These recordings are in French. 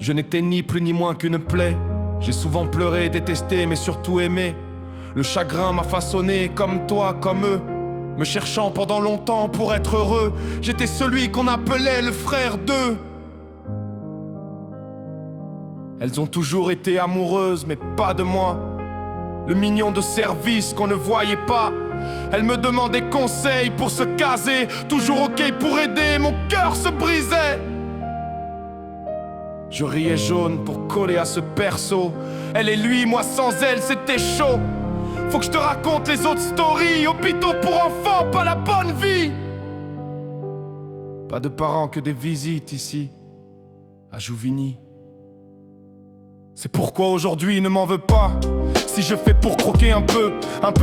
Je n'étais ni plus ni moins qu'une plaie. J'ai souvent pleuré, détesté, mais surtout aimé. Le chagrin m'a façonné comme toi, comme eux. Me cherchant pendant longtemps pour être heureux. J'étais celui qu'on appelait le frère d'eux. Elles ont toujours été amoureuses, mais pas de moi. Le mignon de service qu'on ne voyait pas. Elles me demandaient conseil pour se caser. Toujours ok pour aider, mon cœur se brisait. Je riais jaune pour coller à ce perso. Elle et lui, moi sans elle, c'était chaud. Faut que je te raconte les autres stories. Hôpitaux pour enfants, pas la bonne vie. Pas de parents que des visites ici, à Jouvigny. C'est pourquoi aujourd'hui ne m'en veux pas. Si je fais pour croquer un peu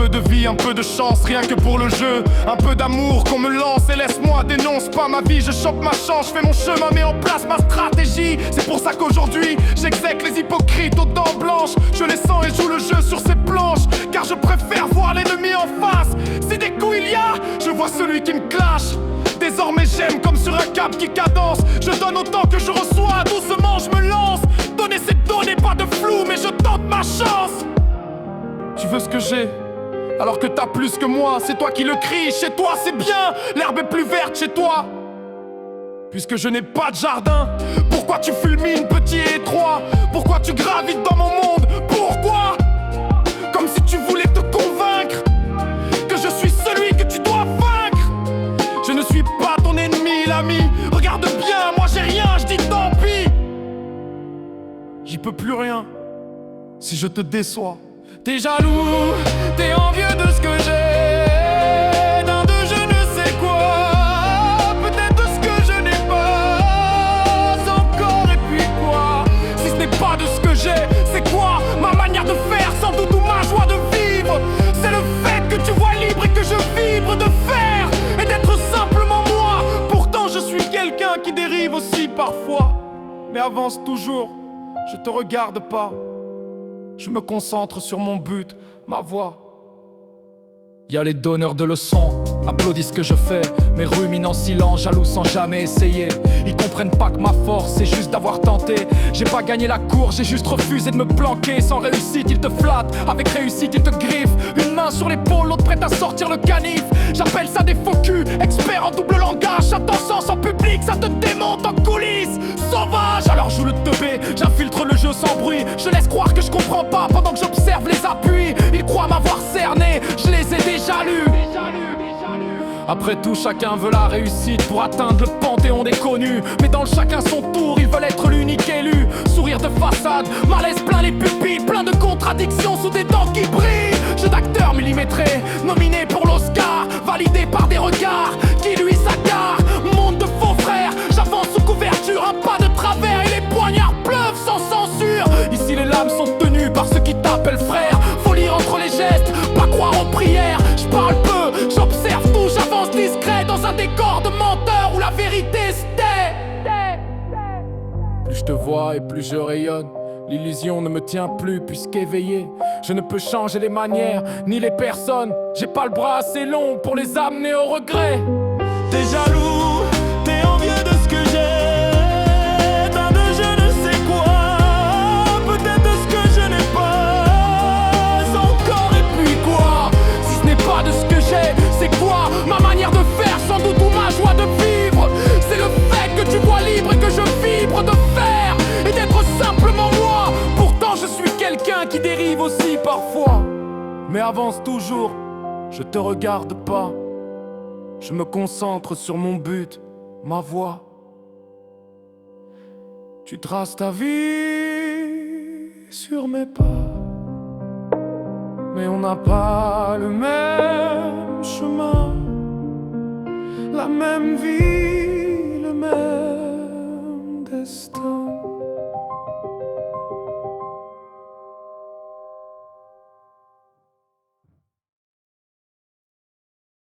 de vie, un peu de chance, rien que pour le jeu. Un peu d'amour qu'on me lance et laisse-moi, dénonce pas ma vie. Je chope ma chance, je fais mon chemin, mets en place ma stratégie. C'est pour ça qu'aujourd'hui, j'exèque les hypocrites aux dents blanches. Je les sens et joue le jeu sur ces planches, car je préfère voir l'ennemi en face. Si des coups il y a, je vois celui qui me clash. Désormais j'aime comme sur un câble qui cadence. Je donne autant que je reçois, doucement je me lance. Donner c'est donner, pas de flou, mais je tente ma chance. Tu veux ce que j'ai, alors que t'as plus que moi. C'est toi qui le crie, chez toi c'est bien. L'herbe est plus verte chez toi. Puisque je n'ai pas de jardin, pourquoi tu fulmines petit et étroit? Pourquoi tu gravites dans mon monde? Pourquoi? Comme si tu voulais te convaincre que je suis celui que tu dois vaincre. Je ne suis pas ton ennemi, l'ami. Regarde bien, moi j'ai rien, je dis tant pis. J'y peux plus rien si je te déçois. T'es jaloux, t'es envieux de ce que j'ai, d'un de je ne sais quoi, peut-être de ce que je n'ai pas encore, et puis quoi? Si ce n'est pas de ce que j'ai, c'est quoi? Ma manière de faire, sans doute, ou ma joie de vivre. C'est le fait que tu vois libre et que je vibre de faire et d'être simplement moi. Pourtant je suis quelqu'un qui dérive aussi parfois, mais avance toujours, je te regarde pas. Je me concentre sur mon but, ma voix. Y'a les donneurs de leçons, applaudissent ce que je fais, mais ruminent en silence, jaloux sans jamais essayer. Ils comprennent pas que ma force c'est juste d'avoir tenté. J'ai pas gagné la course, j'ai juste refusé de me planquer. Sans réussite ils te flattent, avec réussite ils te griffent. Une main sur l'épaule, l'autre prête à sortir le canif. J'appelle ça des faux culs, experts en double langage. J'attends sens en public, ça te démonte en coulisses. Sauvage, alors joue le teubé, j'infiltre le jeu sans bruit. Je laisse croire que je comprends pas pendant que j'observe les appuis. Ils croient m'avoir cerné, je les ai déjà lus. Après tout, chacun veut la réussite pour atteindre le panthéon des connus. Mais dans le chacun son tour, ils veulent être l'unique élu. Sourire de façade, malaise plein les pupilles, plein de contradictions sous des dents qui brillent. Jeu d'acteur millimétré, nominé pour l'Oscar, validé par des regards qui lui s'agarrent. Monde de faux frères, j'avance sous couverture, un pas de travers et les poignards pleuvent sans censure. Ici les lames sont tenues par ceux qui t'appellent frère. Faut lire entre les gestes, pas croire aux prières. Je parle peu, j'observe tout, j'avance discret dans un décor de menteur où la vérité se tait. Plus je te vois et plus je rayonne. L'illusion ne me tient plus puisqu'éveillé, je ne peux changer les manières ni les personnes. J'ai pas le bras assez long pour les amener au regret. T'es jaloux, t'es envieux de ce que j'ai, d'un de je ne sais quoi, peut-être de ce que je n'ai pas encore, et puis quoi? Si ce n'est pas de ce que j'ai, c'est quoi? Ma manière de faire sans doute, ou ma joie de vivre. C'est le fait que tu vois libre et que je vibre de faire et d'être simplement moi. Pourtant je suis quelqu'un qui dérive aussi parfois, mais avance toujours, je te regarde pas. Je me concentre sur mon but, ma voix. Tu traces ta vie sur mes pas, mais on n'a pas le même chemin, la même vie, le même destin.